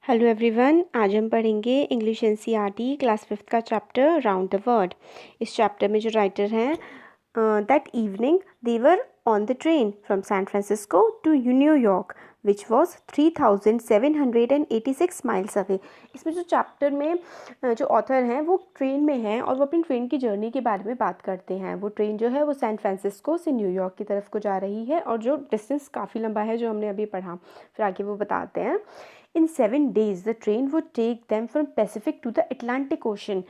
Hello everyone, आज हम पढ़ेंगे इंग्लिश एनसीईआरटी क्लास 5th का चैप्टर राउंड द वर्ल्ड। इस चैप्टर में जो राइटर हैं, that evening they were on the train from San Francisco to New York which was 3786 miles away. इसमें जो चैप्टर में जो ऑथर हैं वो ट्रेन में हैं और वो अपनी ट्रेन की जर्नी के बारे में बात करते हैं। वो ट्रेन जो है वो सैन फ्रांसिस्को से न्यूयॉर्क की तरफ को जा रही है और जो डिस्टेंस काफ़ी लंबा है जो हमने अभी पढ़ा। फिर आगे वो बताते हैं, In 7 days, the train would take them from Pacific to the Atlantic Ocean.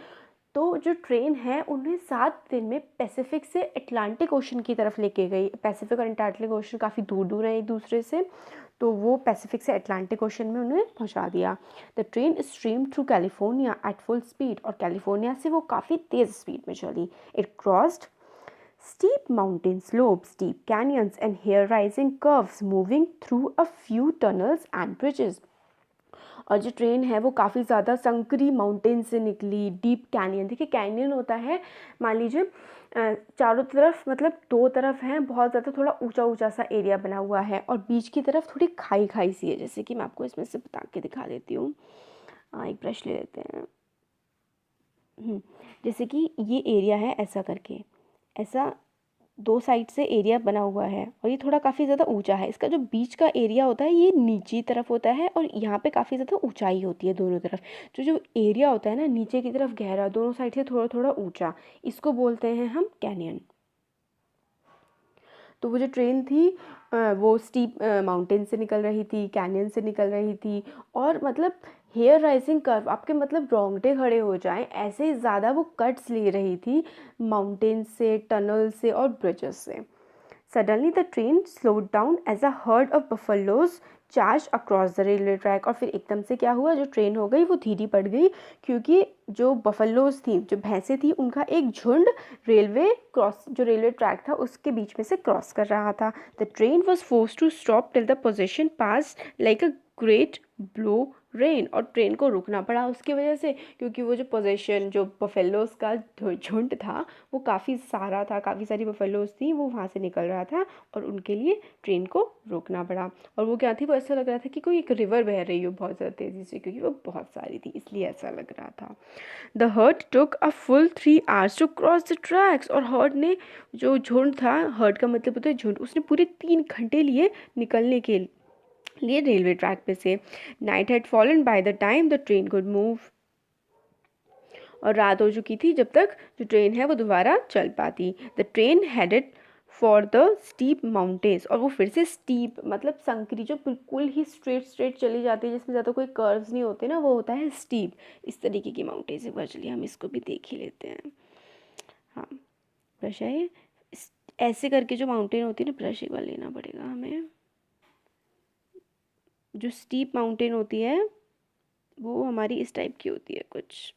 तो जो ट्रेन है उन्हें 7 दिन में पैसिफिक से अटलांटिक ओशन की तरफ लेके गई। पैसिफिक और अटलांटिक ओशन काफ़ी दूर दूर हैं एक दूसरे से, तो वो पैसिफिक से अटलांटिक ओशन में उन्हें पहुंचा दिया। The train stream through California at full speed, और कैलिफोर्निया से वो काफ़ी तेज़ स्पीड में चली। It crossed steep mountain slopes, deep canyons and hair-raising curves, moving through a few tunnels and bridges. और जो ट्रेन है वो काफ़ी ज़्यादा संकरी माउंटेन से निकली। डीप कैनियन, देखिए कैनियन होता है, मान लीजिए चारों तरफ मतलब दो तरफ हैं, बहुत ज़्यादा थोड़ा ऊंचा ऊंचा सा एरिया बना हुआ है और बीच की तरफ थोड़ी खाई खाई सी है। जैसे कि मैं आपको इसमें से बता के दिखा देती हूँ। एक ब्रश ले लेते हैं। जैसे कि ये एरिया है, ऐसा करके ऐसा दो साइड से एरिया बना हुआ है और ये थोड़ा काफ़ी ज़्यादा ऊंचा है। इसका जो बीच का एरिया होता है ये नीचे तरफ होता है और यहाँ पे काफ़ी ज़्यादा ऊंचाई होती है दोनों तरफ। जो एरिया होता है ना नीचे की तरफ गहरा, दोनों साइड से थोड़ा थोड़ा ऊंचा, इसको बोलते हैं हम कैनियन। तो वो जो ट्रेन थी वो स्टीप माउंटेन से निकल रही थी, कैनियन से निकल रही थी, और मतलब हेयर राइजिंग कर्व, आपके मतलब रोंगटे खड़े हो जाएं ऐसे ज़्यादा वो कट्स ले रही थी माउंटेन से, टनल से और ब्रिजेस से। Suddenly the train slowed down as a herd of buffaloes charged across the railway track। और फिर एकदम से क्या हुआ, जो ट्रेन हो गई वो धीरे पड़ गई क्योंकि जो बफलोज थी, जो भैंसें थी, उनका एक झुंड जो रेलवे ट्रैक था उसके बीच में से क्रॉस कर रहा था। The train was force to stop till the position pass like a great blow rain. और ट्रेन को रुकना पड़ा उसकी वजह से, क्योंकि वो जो पोजीशन, जो बफेलोज का झुंड था वो काफ़ी सारा था, काफ़ी सारी बफेलोज थी, वो वहाँ से निकल रहा था और उनके लिए ट्रेन को रोकना पड़ा। और वो क्या थी, वो ऐसा लग रहा था कि कोई एक रिवर बह रही हो बहुत ज़्यादा तेज़ी से, क्योंकि वो बहुत सारी थी इसलिए ऐसा लग रहा था। The herd took a full 3 hours to cross the tracks. और हर्ड ने, जो झुंड था, हर्ड का मतलब होता है झुंड, उसने पूरे 3 घंटे लिए निकलने के लिए रेलवे ट्रैक पे से। Night had fallen by the time the train could move. और रात हो चुकी थी जब तक जो ट्रेन है वो दोबारा चल पाती। The train headed for the steep mountains. और वो फिर से स्टीप मतलब संकरी, जो बिल्कुल ही स्ट्रेट स्ट्रेट चली जाती है जिसमें ज़्यादा कोई कर्व्स नहीं होते ना, वो होता है स्टीप। इस तरीके की माउंटेन्स। एक बार चलिए हम इसको भी देख ही लेते हैं। हाँ, ब्रश है, ऐसे करके जो माउंटेन होती है ना, ब्रश एक बार लेना पड़ेगा हमें। जो स्टीप माउंटेन होती है वो हमारी इस टाइप की होती है कुछ।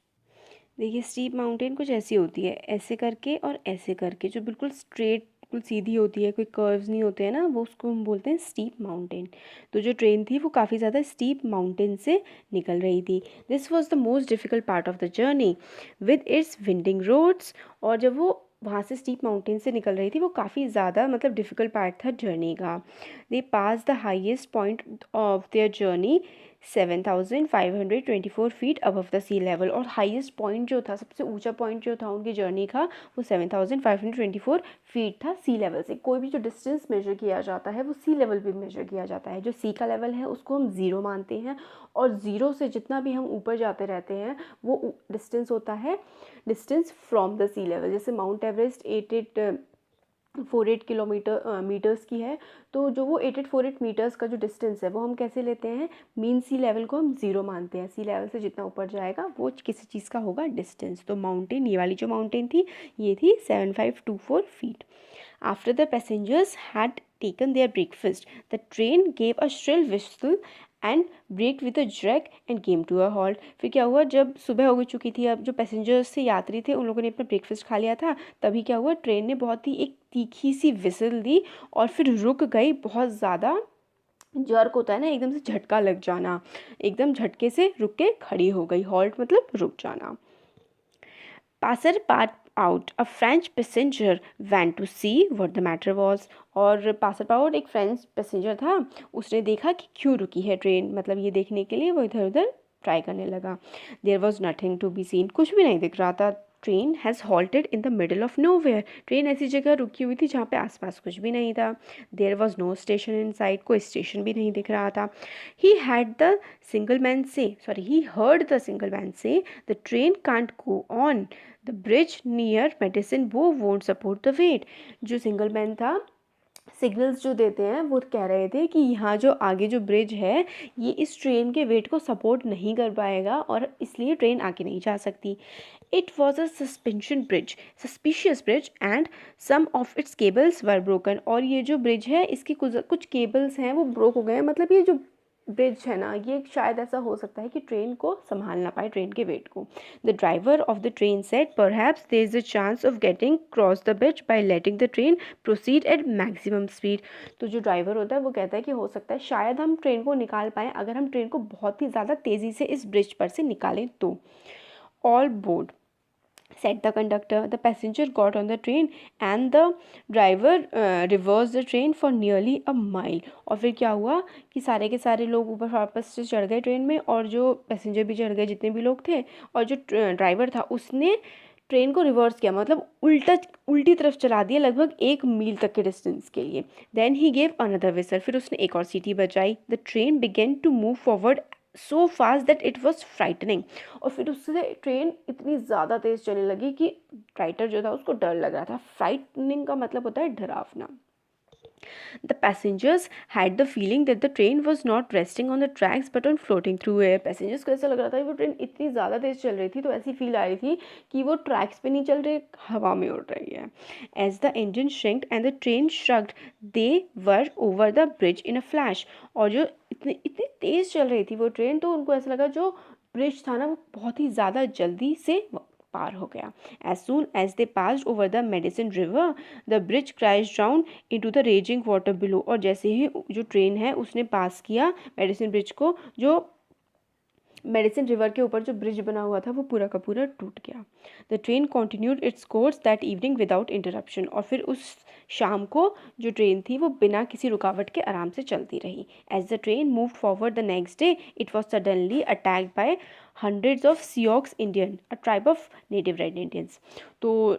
देखिए स्टीप माउंटेन कुछ ऐसी होती है, ऐसे करके और ऐसे करके, जो बिल्कुल स्ट्रेट, बिल्कुल सीधी होती है, कोई कर्व्स नहीं होते हैं ना, वो उसको हम बोलते हैं स्टीप माउंटेन। तो जो ट्रेन थी वो काफ़ी ज़्यादा स्टीप माउंटेन से निकल रही थी। This was the most difficult part of the journey with its winding roads. और जब वो वहाँ से स्टीप माउंटेन से निकल रही थी वो काफ़ी ज़्यादा मतलब डिफ़िकल्ट पार्ट था जर्नी का। They pass the highest point of their journey 7524 feet above the sea level. और हाईएस्ट पॉइंट जो था, सबसे ऊंचा पॉइंट जो था उनकी जर्नी का, वो 7524 फीट था सी लेवल से। कोई भी जो डिस्टेंस मेजर किया जाता है वो सी लेवल पे मेजर किया जाता है। जो सी का लेवल है उसको हम ज़ीरो मानते हैं, और ज़ीरो से जितना भी हम ऊपर जाते रहते हैं वो डिस्टेंस होता है distance from the sea level. जैसे माउंट एवरेस्ट 8848 किलोमीटर मीटर्स की है, तो जो वो 8848 मीटर्स का जो डिस्टेंस है वो हम कैसे लेते हैं, मीन सी लेवल को हम ज़ीरो मानते हैं। सी लेवल से जितना ऊपर जाएगा वो किसी चीज़ का होगा डिस्टेंस। तो माउंटेन, ये वाली जो माउंटेन थी ये थी 7524 feet. After the passengers had taken their breakfast the train gave a shrill whistle and break with a jerk and came to a halt. फिर क्या हुआ, जब सुबह हो चुकी थी, अब जो पैसेंजर्स थे, यात्री थे, उन लोगों ने अपना ब्रेकफास्ट खा लिया था, तभी क्या हुआ, ट्रेन ने बहुत ही एक तीखी सी विसल दी और फिर रुक गई। बहुत ज़्यादा जर्क होता है ना, एकदम से झटका लग जाना, एकदम झटके से रुक के खड़ी हो गई। हॉल्ट मतलब रुक जाना। Out a French passenger went to see what the matter was। और पास आउट एक फ्रेंच पैसेंजर था, उसने देखा कि क्यों रुकी है ट्रेन, मतलब ये देखने के लिए वो इधर उधर ट्राई करने लगा। There was nothing to be seen, कुछ भी नहीं दिख रहा था। Train has halted in the middle of nowhere, train ऐसी जगह रुकी हुई थी जहाँ पे आसपास कुछ भी नहीं था। There was no station inside, कोई स्टेशन भी नहीं दिख रहा था। He had the single man से he heard the single man से the train can't go on the bridge near medicine, वो वोंट सपोर्ट द वेट। जो सिंगल मैन था, सिग्नल्स जो देते हैं, वो कह रहे थे कि यहाँ जो आगे जो ब्रिज है ये इस ट्रेन के वेट को सपोर्ट नहीं कर पाएगा और इसलिए ट्रेन आगे नहीं जा सकती। It was a suspicious bridge and some of its cables were broken, और ये जो ब्रिज है इसकी कुछ केबल्स हैं वो ब्रोक हो गए हैं, मतलब ये जो ब्रिज है ना, ये शायद ऐसा हो सकता है कि ट्रेन को संभाल ना पाए, ट्रेन के वेट को। The driver of the train said perhaps there is a chance of getting cross the bridge by letting the train proceed at maximum speed. तो जो ड्राइवर होता है वो कहता है कि हो सकता है शायद हम ट्रेन को निकाल पाएँ अगर हम ट्रेन को बहुत ही ज़्यादा तेज़ी से इस ब्रिज पर से निकालें तो। All board said the conductor. The passenger got on the train and the driver reversed the train for nearly a mile। और फिर क्या हुआ कि सारे के सारे लोग ऊपर वापस से चढ़ गए ट्रेन में, और जो पैसेंजर भी चढ़ गए जितने भी लोग थे, और जो ड्राइवर था उसने ट्रेन को रिवर्स किया, मतलब उल्टी तरफ चला दिया लगभग 1 मील तक के डिस्टेंस के लिए। Then he gave another whistle, फिर उसने एक और सीटी बजाई। The train began to move forward so fast that it was frightening, और फिर उससे ट्रेन इतनी ज़्यादा तेज़ चलने लगी कि राइटर जो था उसको डर लग रहा था। फ्राइटनिंग का मतलब होता है डरावना। The passengers had the feeling that the train was not resting on the tracks but on floating through air। Passengers को ऐसा लग रहा था कि वो ट्रेन इतनी ज़्यादा तेज़ चल रही थी, तो ऐसी फील आ रही थी कि वो ट्रैक्स पे नहीं चल रही, हवा में उड़ रही है। As the engine shrinked and the train shrugged, they were over the bridge in a flash। और जो इतनी तेज़ चल रही थी वो ट्रेन, तो उनको ऐसा लगा जो ब्रिज था ना वो बहुत ही ज़्यादा जल्दी से पार हो गया। As soon as they passed over the Medicine River, the bridge crashed down into the raging water below। और जैसे ही जो ट्रेन है उसने पास किया मेडिसिन ब्रिज को, जो मेडिसिन रिवर के ऊपर जो ब्रिज बना हुआ था वो पूरा का पूरा टूट गया। The train continued its course that evening without interruption. और फिर उस शाम को जो ट्रेन थी वो बिना किसी रुकावट के आराम से चलती रही। As the train move forward the next day it was suddenly attacked by hundreds of Sioux Indian, a tribe of native red Indians. तो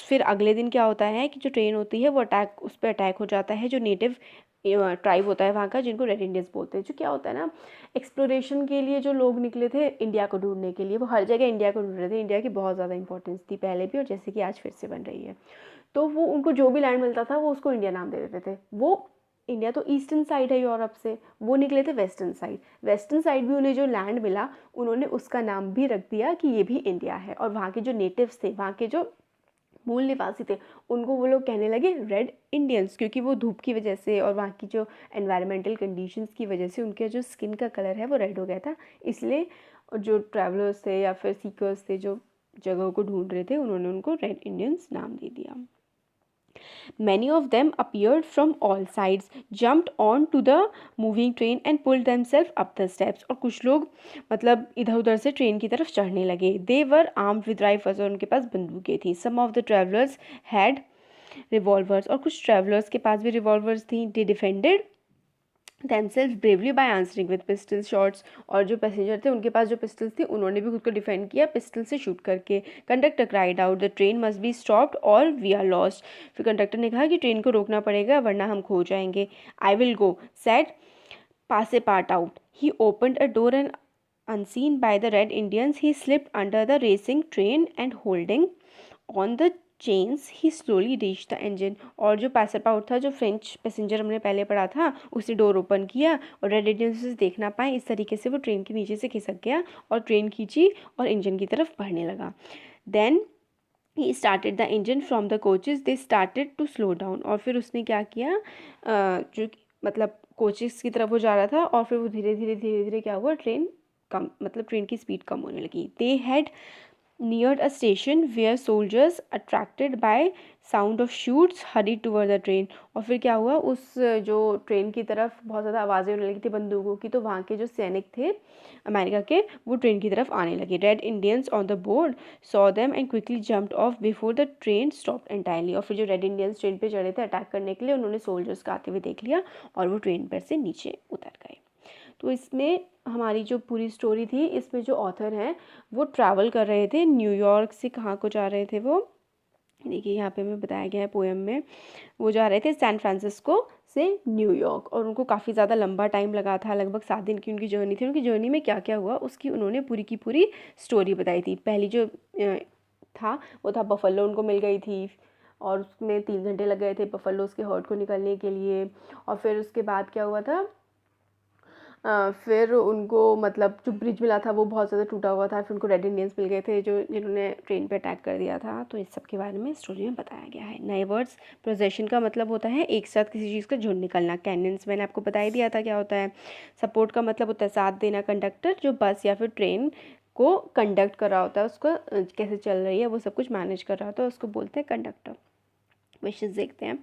फिर अगले दिन क्या होता है कि जो ट्रेन होती है वो उस पर अटैक हो जाता है जो नेटिव ट्राइब होता है वहाँ का, जिनको रेड इंडियंस बोलते हैं। जो क्या होता है ना, एक्सप्लोरेशन के लिए जो लोग निकले थे इंडिया को ढूंढने के लिए, वो हर जगह इंडिया को ढूंढ रहे थे। इंडिया की बहुत ज़्यादा इंपॉर्टेंस थी पहले भी, और जैसे कि आज फिर से बन रही है। तो वो उनको जो भी लैंड मिलता था वो उसको इंडिया नाम दे देते थे। वो इंडिया तो ईस्टर्न साइड है यूरोप से, वो निकले थे वेस्टर्न साइड भी उन्हें जो लैंड मिला उन्होंने उसका नाम भी रख दिया कि ये भी इंडिया है। और वहाँ के जो नेटिव्स थे, वहाँ के जो मूल निवासी थे, उनको वो लोग कहने लगे रेड इंडियंस, क्योंकि वो धूप की वजह से और वहाँ की जो एनवायरमेंटल कंडीशंस की वजह से उनके जो स्किन का कलर है वो रेड हो गया था। इसलिए जो ट्रैवलर्स थे या फिर सीकर्स थे जो जगहों को ढूंढ रहे थे, उन्होंने उनको रेड इंडियंस नाम दे दिया। Many of them appeared from all sides, jumped on to the moving train and pulled themselves up the steps। और कुछ लोग मतलब इधर उधर से ट्रेन की तरफ चढ़ने लगे। They were armed with rifles, और उनके पास बंदूकें थी। Some of the travelers had revolvers, और कुछ ट्रैवलर्स के पास भी रिवॉल्वर्स थी। They defended themselves bravely by answering with pistol shots। और जो पैसेंजर थे उनके पास जो पिस्टल्स थी उन्होंने भी खुद को डिफेंड किया पिस्टल से शूट करके। Conductor cried out the train must be stopped और वी आर लॉस्ट। फिर कंडक्टर ने कहा कि ट्रेन को रोकना पड़ेगा वरना हम खो जाएंगे। I will go said pass A part out. He opened a door and unseen by the red Indians he slipped under the racing train and holding on the chains he slowly reach the engine. और जो पैसर out था, जो French passenger हमने पहले पढ़ा था, उसने door open किया और रेड इंडियंस उसे देख ना पाए, इस तरीके से वो ट्रेन के नीचे से खिसक गया और ट्रेन खींची और इंजन की तरफ बढ़ने लगा। Then he started the engine from the coaches, they started to slow down. और फिर उसने क्या किया, जो मतलब कोचेस की तरफ वो जा रहा था और फिर वो धीरे धीरे क्या हुआ, ट्रेन कम मतलब ट्रेन की स्पीड कम होने लगी। They had neared a station where soldiers attracted by sound of shoots hurried toward the train। और फिर क्या हुआ, उस जो ट्रेन की तरफ बहुत ज़्यादा आवाज़ें होने लगी थी बंदूकों की, तो वहाँ के जो सैनिक थे अमेरिका के, वो ट्रेन की तरफ आने लगे। Red Indians on the board saw them and quickly jumped of before the train stopped entirely. और फिर जो रेड इंडियंस ट्रेन पे चढ़े थे अटैक करने के लिए, उन्होंने सोल्जर्स को आते हुए देख लिया और वो ट्रेन पर से नीचे उतर गए। तो इसमें हमारी जो पूरी स्टोरी थी, इसमें जो ऑथर हैं वो ट्रैवल कर रहे थे न्यूयॉर्क से, कहाँ को जा रहे थे वो, देखिए यहाँ पे हमें बताया गया है पोएम में, वो जा रहे थे सैन फ्रांसिस्को से न्यूयॉर्क, और उनको काफ़ी ज़्यादा लंबा टाइम लगा था, लगभग 7 दिन की उनकी जर्नी थी। उनकी जर्नी में क्या क्या हुआ उसकी उन्होंने पूरी की पूरी स्टोरी बताई थी। पहली जो था वो था बफलो उनको मिल गई थी, और उसमें 3 घंटे लग गए थे बफलो उसके हर्ट को निकलने के लिए। और फिर उसके बाद क्या हुआ था, फिर उनको मतलब जो ब्रिज मिला था वो बहुत ज़्यादा टूटा हुआ था, फिर उनको रेड इंडियंस मिल गए थे जो जिन्होंने ट्रेन पे अटैक कर दिया था। तो इस सब के बारे में स्टोरी में बताया गया है। नए वर्ड्स, पोजेशन का मतलब होता है एक साथ किसी चीज़ का झुंड निकलना। कैनियंस मैंने आपको बता ही दिया था क्या होता है। सपोर्ट का मतलब होता है साथ देना। कंडक्टर जो बस या फिर ट्रेन को कंडक्ट कर रहा होता है, उसको कैसे चल रही है वो सब कुछ मैनेज कर रहा होता है, उसको बोलते हैं कंडक्टर। क्वेश्चंस देखते हैं।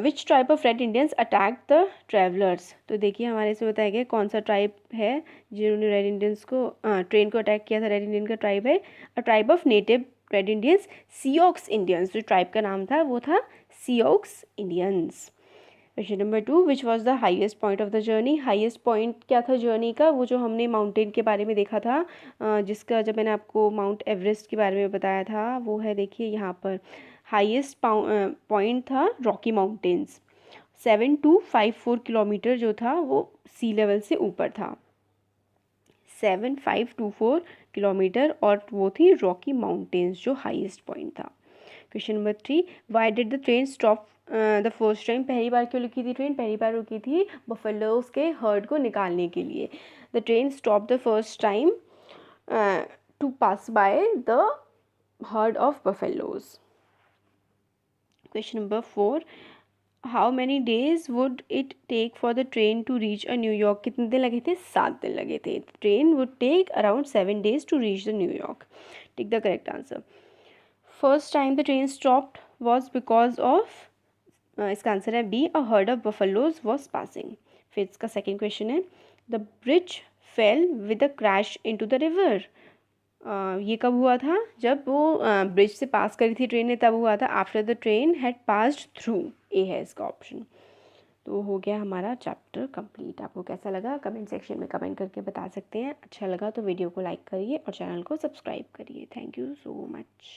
Which tribe of red Indians attack the travellers. तो देखिए हमारे इसमें बताया गया कौन सा ट्राइब है जिन्होंने रेड इंडियंस को ट्रेन को अटैक किया था। रेड इंडियन का ट्राइब है a tribe of native red Indians Sioux Indians. जो ट्राइब का नाम था वो था Sioux Indians. Question number 2, which was the highest point of the journey. Highest point क्या था जर्नी का, वो जो हमने माउंटेन के बारे में देखा था, जिसका जब मैंने आपको माउंट एवरेस्ट के बारे में बताया था, वो है देखिए यहाँ पर हाईएस्ट पॉइंट था रॉकी माउंटेन्स। 7254 किलोमीटर जो था वो सी लेवल से ऊपर था। 7524 किलोमीटर, और वो थी रॉकी माउंटेन्स जो हाईएस्ट पॉइंट था। Question number 3, why did the train stop the first time. पहली बार क्यों रुकी थी ट्रेन, पहली बार रुकी थी बफेलोज के हर्ड को निकालने के लिए। The train stop the first time to pass by the herd of buffaloes. Question number 4, how many days would it take for the train to reach a New York। कितने दिन लगे थे, 7 दिन लगे थे। Train would take around 7 days to reach the New York। Take the correct answer। First time the train stopped was because of इसका answer है B, a herd of buffaloes was passing। फिर इसका सेकेंड क्वेश्चन है, the bridge fell with a crash into the river। ये कब हुआ था, जब वो ब्रिज से पास करी थी ट्रेन ने, तब हुआ था after the train had passed through. A है इसका ऑप्शन। तो हो गया हमारा चैप्टर कंप्लीट। आपको कैसा लगा कमेंट सेक्शन में कमेंट करके बता सकते हैं। अच्छा लगा तो वीडियो को लाइक करिए और चैनल को सब्सक्राइब करिए। Thank you so much.